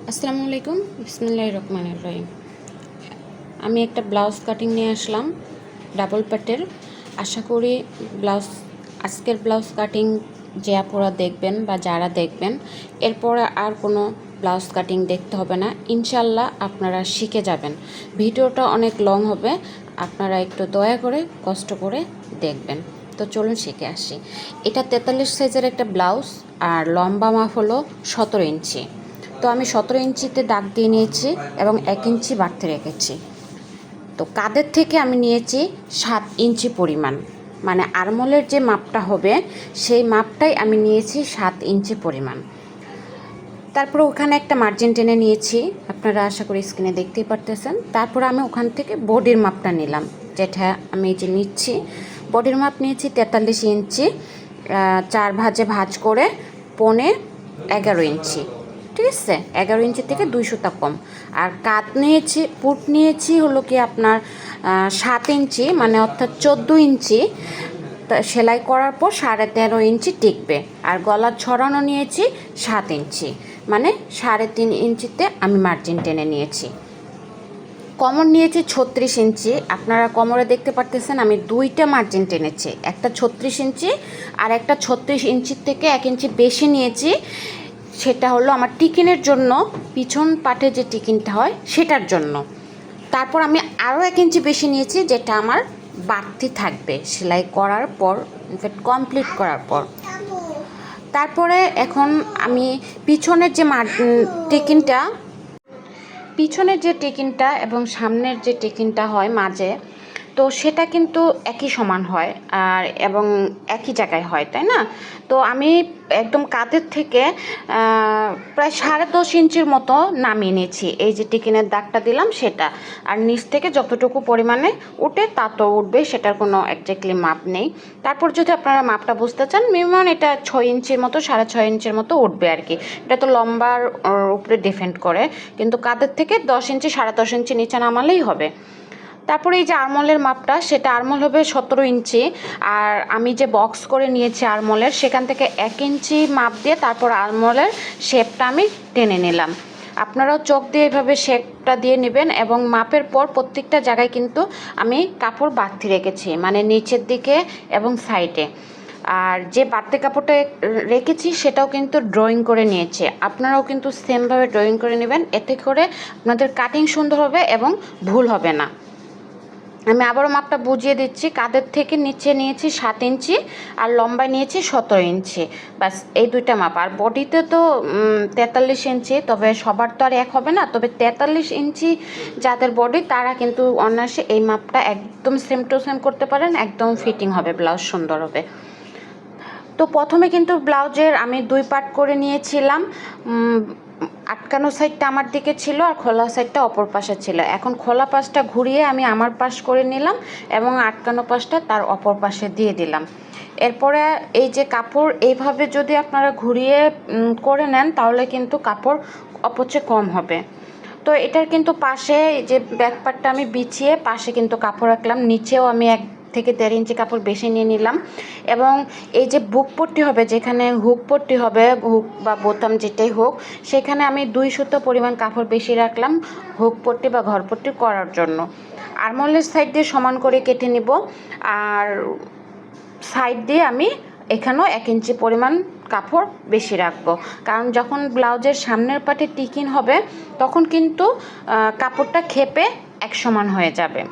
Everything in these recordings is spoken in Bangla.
আসসালামু আলাইকুম, বিসমিল্লাহির রহমানির রহিম। আমি একটা ব্লাউজ কাটিং নিয়ে আসলাম ডাবল প্যাটের। আশা করি আজকের ব্লাউজ কাটিং যে আপনারা দেখবেন বা যারা দেখবেন এরপরে আর কোনো ব্লাউজ কাটিং দেখতে হবে না, ইনশাল্লাহ আপনারা শিখে যাবেন। ভিডিওটা অনেক লং হবে, আপনারা একটু দয়া করে কষ্ট করে দেখবেন। তো চলুন শিখে আসি। এটা 43 সাইজের একটা ব্লাউজ আর লম্বা মাপ হলো 17 ইঞ্চি। তো আমি 17 ইঞ্চিতে দাগ দিয়ে নিয়েছি এবং 1 ইঞ্চি বাড়তে রেখেছি। তো কাঁধের থেকে আমি নিয়েছি 7 ইঞ্চি পরিমাণ, মানে আরমোলের যে মাপটা হবে সেই মাপটাই আমি নিয়েছি 7 ইঞ্চি পরিমাণ। তারপর ওখানে একটা মার্জিন টেনে নিয়েছি, আপনারা আশা করি স্ক্রিনে দেখতেই পারতেছেন। তারপর আমি ওখান থেকে বডির মাপটা নিলাম, যেটা আমি যে নিচ্ছি বডির মাপ নিয়েছি 43 ইঞ্চি, 4 ভাঁজে ভাঁজ করে 11.5 ইঞ্চি। ঠিক আছে, 11 ইঞ্চি থেকে 2 সুতা কম। আর কাত নিয়েছি, পুট নিয়েছি হলো কি আপনার 7 ইঞ্চি, মানে অর্থাৎ 14 ইঞ্চি। সেলাই করার পর 13.5 ইঞ্চি টিকবে। আর গলার ছড়ানো নিয়েছি 7 ইঞ্চি, মানে 3.5 ইঞ্চিতে আমি মার্জিন টেনে নিয়েছি। কোমর নিয়েছি 36 ইঞ্চি। আপনারা কোমরে দেখতে পারতেছেন আমি দুইটা মার্জিন টেনেছি, একটা 36 ইঞ্চি আর একটা 36 ইঞ্চির থেকে 1 ইঞ্চি বেশি নিয়েছি। সেটা হলো আমার টিকিনের জন্য, পিছন পাটে যে টিকিনটা হয় সেটার জন্য। তারপর আমি আরও 1 ইঞ্চি বেশি নিয়েছি, যেটা আমার বাড়তি থাকবে সেলাই করার পর, ইনফ্যাক্ট কমপ্লিট করার পর। তারপরে এখন আমি পিছনের যে টিকিনটা এবং সামনের যে টিকিনটা হয় মাঝে, তো সেটা কিন্তু একই সমান হয় আর এবং একই জায়গায় হয়, তাই না? তো আমি একদম কাঁধের থেকে প্রায় 10.5 ইঞ্চির মতো নামিয়ে নিয়েছি। এই যে টিকিনের দাগটা দিলাম সেটা, আর নিচ থেকে যতটুকু পরিমাণে উঠে তা তো উঠবে, সেটার কোনো একজ্যাক্টলি মাপ নেই। তারপর যদি আপনারা মাপটা বুঝতে চান, মিনিমাম এটা 6 ইঞ্চির মতো, 6.5 ইঞ্চির মতো উঠবে আর কি। এটা তো লম্বার উপরে ডিপেন্ড করে, কিন্তু কাঁধের থেকে 10 ইঞ্চি 10.5 ইঞ্চি নিচে নামালেই হবে। তারপরে এই যে আরমোলের মাপটা, সেটা আরমোল হবে 17 ইঞ্চি। আর আমি যে বক্স করে নিয়েছি আরমোলের, সেখান থেকে 1 ইঞ্চি মাপ দিয়ে তারপর আরমোলের শেপটা আমি টেনে নিলাম। আপনারাও চোখ দিয়ে এভাবে শেপটা দিয়ে নেবেন এবং মাপের পর প্রত্যেকটা জায়গায় কিন্তু আমি কাপড় বাড়তি রেখেছি, মানে নিচের দিকে এবং সাইডে। আর যে বাড়তি কাপড়টা রেখেছি সেটাও কিন্তু ড্রয়িং করে নিয়েছি। আপনারাও কিন্তু সেমভাবে ড্রয়িং করে নেবেন, এতে করে আপনাদের কাটিং সুন্দর হবে এবং ভুল হবে না। আমি আবারও মাপটা বুঝিয়ে দিচ্ছি। কাঁধের থেকে নিচে নিয়েছি 7 ইঞ্চি আর লম্বায় নিয়েছি 17 ইঞ্চি, ব্যাস এই দুইটা মাপ। আর বডিতে তো 43 ইঞ্চি, তবে সবার তো আর এক হবে না, তবে 43 ইঞ্চি যাদের বডি তারা কিন্তু অনায়াসে এই মাপটা একদম সেম টু সেম করতে পারেন, একদম ফিটিং হবে, ব্লাউজ সুন্দর হবে। তো প্রথমে কিন্তু ব্লাউজের আমি 2 পার্ট করে নিয়েছিলাম। আটকানো সাইডটা আমার দিকে ছিল আর খোলা সাইডটা অপর পাশে ছিল। এখন খোলা পাশটা ঘুরিয়ে আমি আমার পাশ করে নিলাম এবং আটকানো পাশটা তার অপর পাশে দিয়ে দিলাম। এরপরে এই যে কাপড় এইভাবে যদি আপনারা ঘুরিয়ে করে নেন, তাহলে কিন্তু কাপড় অপচয় কম হবে। তো এটার কিন্তু পাশে এই যে ব্যাক পার্টটা আমি বিছিয়ে পাশে কিন্তু কাপড় রাখলাম, নিচেও আমি 1 থেকে 1.5 ইঞ্চি কাপড় বেশি নিয়ে নিলাম। এবং এই যে বুক পট্টি হবে, যেখানে হুক পট্টি হবে, হুক বা বোতাম যেটাই হোক, সেখানে আমি 2 সুতো পরিমাণ কাপড় বেশি রাখলাম হুক পট্টি বা ঘর পট্টি করার জন্য। আরমোলের সাইড দিয়ে সমান করে কেটে নিব, আর সাইড দিয়ে আমি এখানেও 1 ইঞ্চি পরিমাণ কাপড় বেশি রাখবো, কারণ যখন ব্লাউজের সামনের পাটে টিকিন হবে তখন কিন্তু কাপড়টা খেপে এক সমান হয়ে যাবে।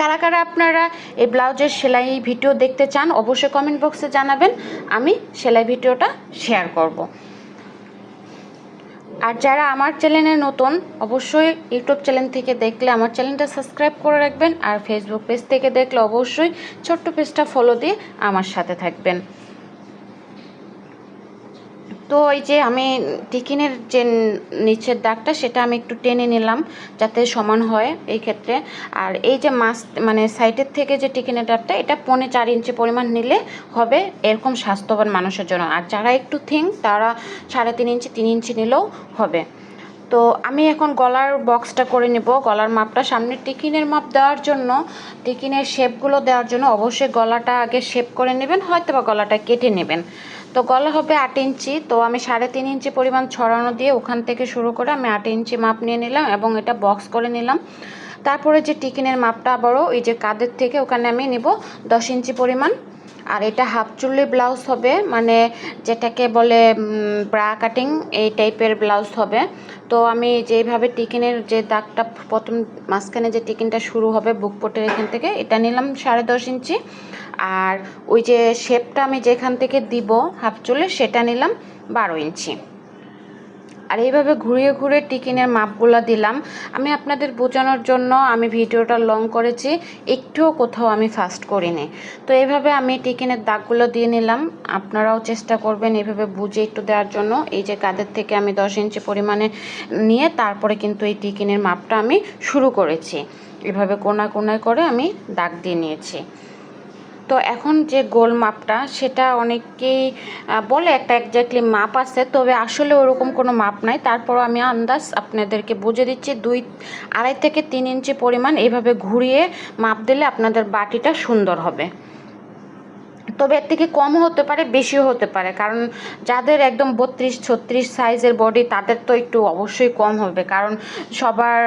কারা কারা আপনারা এই ব্লাউজের সেলাই ভিডিও দেখতে চান অবশ্যই কমেন্ট বক্সে জানাবেন, আমি সেলাই ভিডিওটা শেয়ার করব। আর যারা আমার চ্যানেলে নতুন, অবশ্যই ইউটিউব চ্যানেল থেকে দেখলে আমার চ্যানেলটা সাবস্ক্রাইব করে রাখবেন, আর ফেসবুক পেজ থেকে দেখলে অবশ্যই ছোট্ট পেজটা ফলো দিয়ে আমার সাথে থাকবেন। তো এই যে আমি টিকিনের যে নিচের দাগটা সেটা আমি একটু টেনে নিলাম যাতে সমান হয় এই ক্ষেত্রে। আর এই যে মানে সাইডের থেকে যে টিকিনের দাগটা, এটা 4.5 ইঞ্চি পরিমাণ নিলে হবে এরকম স্বাস্থ্যবান মানুষের জন্য। আর যারা একটু থিং তারা 3.5 ইঞ্চি 3 ইঞ্চি নিলেও হবে। তো আমি এখন গলার বক্সটা করে নেব। গলার মাপটা সামনের টিকিনের মাপ দেওয়ার জন্য, টিকিনের শেপগুলো দেওয়ার জন্য অবশ্যই গলাটা আগে শেপ করে নেবেন, হয়তো বা গলাটা কেটে নেবেন। তো গলা হবে 8 ইঞ্চি। তো আমি 3.5 ইঞ্চি পরিমাণ ছড়ানো দিয়ে ওখান থেকে শুরু করে আমি 8 ইঞ্চি মাপ নিয়ে নিলাম এবং এটা বক্স করে নিলাম। তারপরে যে টিকিনের মাপটা আবারও এই যে কাঁধের থেকে ওখানে আমি নিব 10 ইঞ্চি পরিমাণ। আর এটা হাফ চুল্লি ব্লাউজ হবে, মানে যেটাকে বলে ব্রা কাটিং, এই টাইপের ব্লাউজ হবে। তো আমি যেইভাবে টিকিনের যে দাগটা প্রথম মাঝখানে যে টিকিনটা শুরু হবে বুক পটের এখান থেকে, এটা নিলাম 10.5 ইঞ্চি। আর ওই যে শেপটা আমি যেখান থেকে দিব হাফ চুলে সেটা নিলাম 12 ইঞ্চি। আর এইভাবে ঘুরিয়ে ঘুরে টিকিনের মাপগুলো দিলাম। আমি আপনাদের বোঝানোর জন্য আমি ভিডিওটা লং করেছি, একটুও কোথাও আমি ফাস্ট করিনি। তো এইভাবে আমি টিকিনের দাগগুলো দিয়ে নিলাম। আপনারাও চেষ্টা করবেন এইভাবে বুঝে একটু দেওয়ার জন্য। এই যে কাঁধের থেকে আমি 10 ইঞ্চি পরিমাণে নিয়ে তারপরে কিন্তু এই টিকিনের মাপটা আমি শুরু করেছি। এভাবে কোনা কোনায় করে আমি দাগ দিয়ে নিয়েছি। তো এখন যে গোল মাপটা সেটা অনেকেই বলে একটা একজাক্টলি মাপ আছে, তবে আসলে ওরকম কোনো মাপ নাই। তারপর আমি আন্দাজ আপনাদেরকে বুঝে দিচ্ছি, 2.5 থেকে 3 ইঞ্চি পরিমাণ এইভাবে ঘুরিয়ে মাপ দিলে আপনাদের বাটিটা সুন্দর হবে। তবে এর থেকে কমও হতে পারে, বেশিও হতে পারে, কারণ যাদের একদম 32-36 সাইজের বডি তাদের তো একটু অবশ্যই কম হবে, কারণ সবার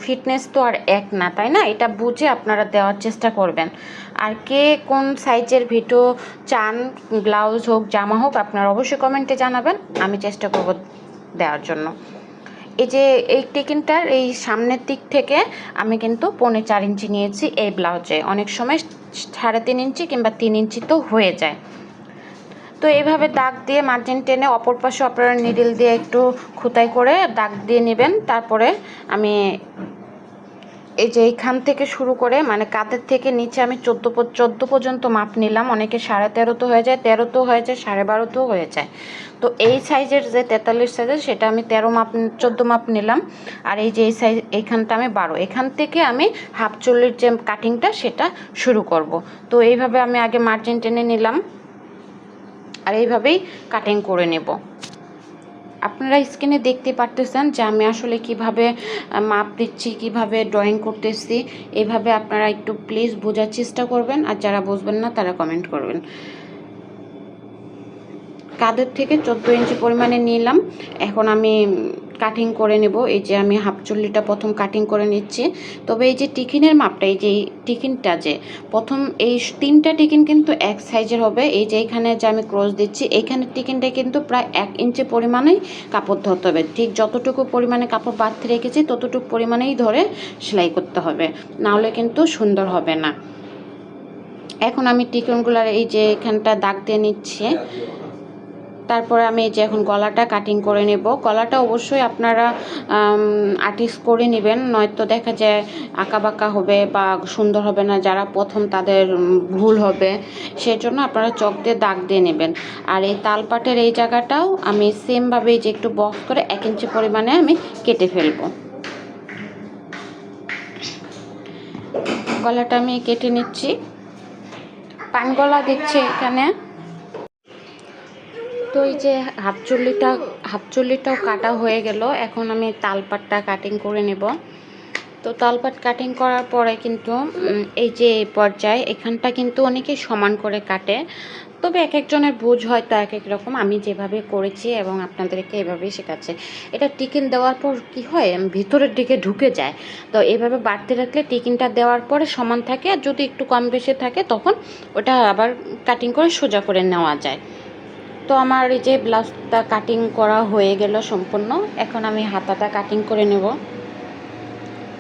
ফিটনেস তো আর এক না, তাই না? এটা বুঝে আপনারা দেওয়ার চেষ্টা করবেন। আর কে কোন সাইজের ভিডিও চান, ব্লাউজ হোক জামা হোক, আপনারা অবশ্যই কমেন্টে জানাবেন, আমি চেষ্টা করব দেওয়ার জন্য। এই যে এই টিকিনটার এই সামনের দিক থেকে আমি কিন্তু 4.5 ইঞ্চি নিয়েছি এই ব্লাউজে। অনেক সময় 3.5 ইঞ্চি কিংবা 3 ইঞ্চি তো হয়ে যায়। তো এইভাবে দাগ দিয়ে মার্জিন টেনে অপর পাশে আপনারা নিডল দিয়ে একটু খুঁতাই করে দাগ দিয়ে নেবেন। তারপরে আমি এই যে এইখান থেকে শুরু করে মানে কাঁধের থেকে নিচে আমি 14 পর্যন্ত মাপ নিলাম। অনেকে 13.5 তো হয়ে যায়, 13 তো হয়ে যায়, 12.5 তো হয়ে যায়। তো এই সাইজের যে 43 সাইজের সেটা আমি 14 মাপ নিলাম। আর এই যে এই সাইজ এইখানটা আমি 12, এখান থেকে আমি হাফ চুলের যে কাটিংটা সেটা শুরু করব। তো এইভাবে আমি আগে মার্জিন টেনে নিলাম আর এইভাবেই কাটিং করে নেব। আপনারা স্ক্রিনে দেখতে পারতেছেন যে আমি আসলে কিভাবে মাপ দিচ্ছি, কিভাবে ড্রয়িং করতেছি। এইভাবে আপনারা একটু প্লিজ বোঝার চেষ্টা করবেন, আর যারা বুঝবেন না তারা কমেন্ট করবেন। কাঁধের থেকে 14 ইঞ্চি পরিমাণে নিলাম। এখন আমি কাটিং করে নেব। এই যে আমি হাফ চুল্লিটা প্রথম কাটিং করে নিচ্ছি। তবে এই যে টিকিনের মাপটা, এই যে টিকিনটা যে প্রথম এই 3টা টিকিন কিন্তু এক সাইজের হবে। এই যে এখানে যে আমি ক্রস দিচ্ছি এইখানে টিকিনটা কিন্তু প্রায় 1 ইঞ্চি পরিমাণেই কাপড় ধরতে হবে। ঠিক যতটুকু পরিমাণে কাপড় বাড়তে রেখেছি ততটুকু পরিমাণেই ধরে সেলাই করতে হবে, নাহলে কিন্তু সুন্দর হবে না। এখন আমি টিকিনগুলোর এই যে এখানটা দাগ দিয়ে নিচ্ছি। তারপরে আমি এই যে এখন গলাটা কাটিং করে নেব। গলাটা অবশ্যই আপনারা আর্টিস্ট করে নেবেন, নয়তো দেখা যায় আঁকাবাঁকা হবে বা সুন্দর হবে না, যারা প্রথম তাদের ভুল হবে। সেই জন্য আপনারা চক দিয়ে দাগ দিয়ে নেবেন। আর এই তালপাটের এই জায়গাটাও আমি সেমভাবে যে একটু বক্স করে 1 ইঞ্চি পরিমাণে আমি কেটে ফেলবো। গলাটা আমি কেটে নিচ্ছি, পান গলা দিচ্ছি এখানে। তো এই যে হাফ চুল্লিটাও কাটা হয়ে গেল। এখন আমি তালপাটটা কাটিং করে নেব। তো তালপাট কাটিং করার পরে কিন্তু এই যে পর্যায়ে এখানটা কিন্তু অনেকে সমান করে কাটে, তবে এক একজনের বুঝ হয়তো এক এক রকম। আমি যেভাবে করেছি এবং আপনাদেরকে এভাবেই শেখাচ্ছি। এটা টিকিন দেওয়ার পর কি হয়, ভিতরের দিকে ঢুকে যায়। তো এভাবে বাড়তে রাখলে টিকিনটা দেওয়ার পরে সমান থাকে, আর যদি একটু কম বেশি থাকে তখন ওটা আবার কাটিং করে সোজা করে নেওয়া যায়। তো আমার এই যে ব্লাউজটা কাটিং করা হয়ে গেল সম্পূর্ণ। এখন আমি হাতাটা কাটিং করে নেব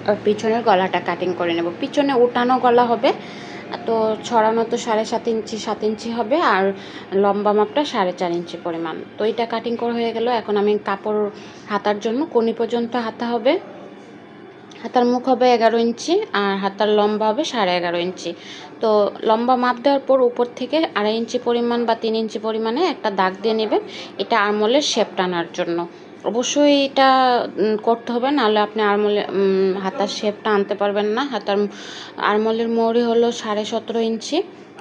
আর পিছনের গলাটা কাটিং করে নেব। পিছনে উঠানো গলা হবে, তো ছড়ানো তো 7.5 ইঞ্চি 7 ইঞ্চি হবে, আর লম্বা মাপটা 4.5 ইঞ্চি পরিমাণ। তো এটা কাটিং করা হয়ে গেল। এখন আমি কাপড় হাতার জন্য কোনি পর্যন্ত হাতা হবে, হাতার মুখ হবে 11 ইঞ্চি আর হাতার লম্বা হবে 11.5 ইঞ্চি। তো লম্বা মাপ দেওয়ার পর উপর থেকে 2.5 ইঞ্চি পরিমাণ বা 3 ইঞ্চি পরিমাণে একটা দাগ দিয়ে নেবেন, এটা আরমোলের শেপ টানার জন্য। অবশ্যই এটা করতে হবে, নাহলে আপনি আরমোলে হাতার শেপটা আনতে পারবেন না। হাতার আরমোলের মোড়ই হলো 17.5 ইঞ্চি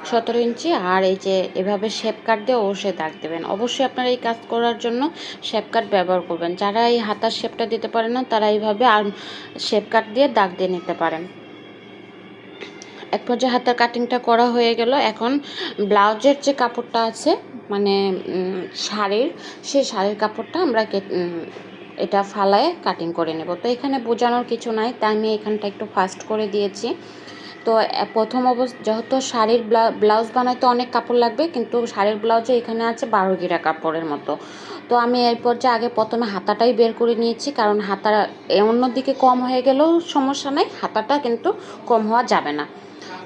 17 ইঞ্চি। আর এই যে এভাবে শেপ কাট দিয়ে অবশ্যই দাগ দেবেন। অবশ্যই আপনারা এই কাজ করার জন্য শেপ কাট ব্যবহার করবেন। যারা এই হাতার শেপটা দিতে পারেন না তারা এইভাবে আর শেপ কাট দিয়ে দাগ দিয়ে নিতে পারেন। এক পর্যায়ে হাতার কাটিংটা করা হয়ে গেল। এখন ব্লাউজের যে কাপড়টা আছে মানে শাড়ির, সেই শাড়ির কাপড়টা আমরা এটা ফালায় কাটিং করে নেব। তো এখানে বোঝানোর কিছু নাই, তাই আমি এখানটা একটু ফাস্ট করে দিয়েছি। তো প্রথম যেহেতু শাড়ির ব্লাউজ বানাইতে অনেক কাপড় লাগবে, কিন্তু শাড়ির ব্লাউজে এখানে আছে 12 ঘিরা কাপড়ের মতো। তো আমি এরপর যে আগে প্রথমে হাতাটাই বের করে নিয়েছি, কারণ হাতা অন্যদিকে কম হয়ে গেলেও সমস্যা নাই, হাতাটা কিন্তু কম হওয়া যাবে না।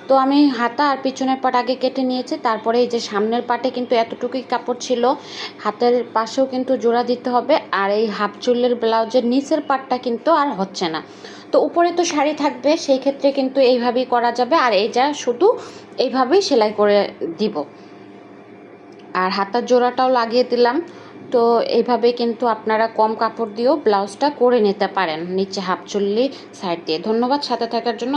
তো আমি হাতা আর পিছনের পাট আগে কেটে নিয়েছি। তারপরে এই যে সামনের পাটে কিন্তু এতটুকুই কাপড় ছিল, হাতের পাশেও কিন্তু জোড়া দিতে হবে। আর এই হাফ চুলের ব্লাউজের নিচের পাটটা কিন্তু আর হচ্ছে না। তো উপরে তো শাড়ি থাকবে, সেই ক্ষেত্রে কিন্তু এইভাবেই করা যাবে। আর এই যা শুধু এইভাবেই সেলাই করে দিব, আর হাতার জোড়াটাও লাগিয়ে দিলাম। তো এইভাবে কিন্তু আপনারা কম কাপড় দিয়েও ব্লাউজটা করে নিতে পারেন, নিচে হাফ চুল্লি সাইড দিয়ে। ধন্যবাদ সাথে থাকার জন্য।